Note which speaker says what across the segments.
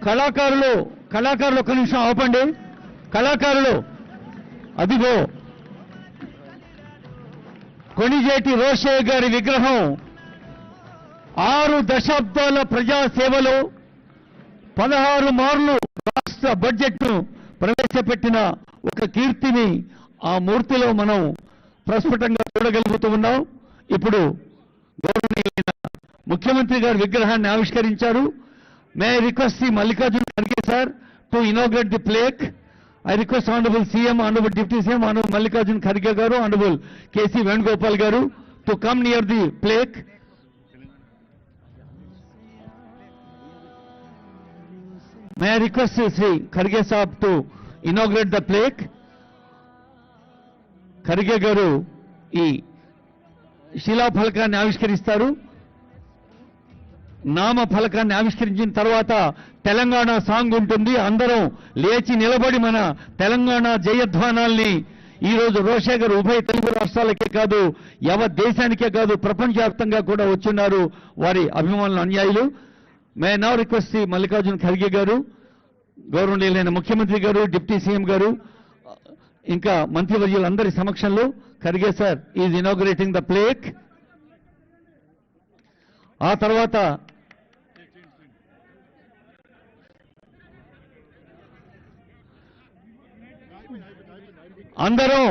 Speaker 1: కళాకారులు ఒక నిమిషం ఆపండి. కళాకారులు అదిగో కొణిజేటి రోషయ్య గారి విగ్రహం 6 దశాబ్దాల ప్రజాసేవలో 16 మార్లు రాష్ట్ర బడ్జెట్ను ప్రవేశపెట్టిన ఒక కీర్తిని ఆ మూర్తిలో మనం ప్రస్ఫుటంగా చూడగలుగుతూ ఉన్నాం. ఇప్పుడు గౌరవనీయులైన ముఖ్యమంత్రి గారి విగ్రహాన్ని ఆవిష్కరించారు. May I request Shri Mallikarjuna Kharge sir to inaugurate the plaque. I request Honorable CM, Honorable Deputy CM, Honorable Mallikarjun Kharge garu, Honorable K.C. Venugopal garu to come near the plaque. May I request Sri Kharge Sahab to inaugurate the plaque. Kharge garu ee శిలా ఫలకాన్ని ఆవిష్కరిస్తారు. నామ ఫలకాన్ని ఆవిష్కరించిన తర్వాత Telangana song ఉంటుంది. అందరం లేచి నిలబడి మన తెలంగాణ జయధ్వానాల్ని ఈరోజు రోషయ్య గారు ఉభయ తెలుగు రాష్ట్రాలకే కాదు, యావత్ దేశానికే కాదు, ప్రపంచవ్యాప్తంగా కూడా వచ్చున్నారు వారి అభిమానులు, అనుయాయులు. మే నౌ రిక్వెస్ట్ మల్లికార్జున ఖర్గే గారు, గౌరవనీయులైన ముఖ్యమంత్రి గారు, డిప్యూటీ సీఎం గారు, ఇంకా మంత్రివర్యులందరి సమక్షంలో Kharge sir is inaugurating the plaque. ఆ తర్వాత అందరం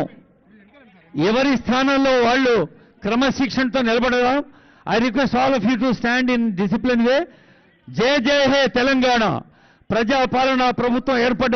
Speaker 1: ఎవరి స్థానంలో వాళ్ళు క్రమశిక్షణతో నిలబడదాం. I request all of you to stand in discipline way. జయ జయ హే తెలంగాణ. ప్రజాపాలన ప్రభుత్వం ఏర్పడ్డ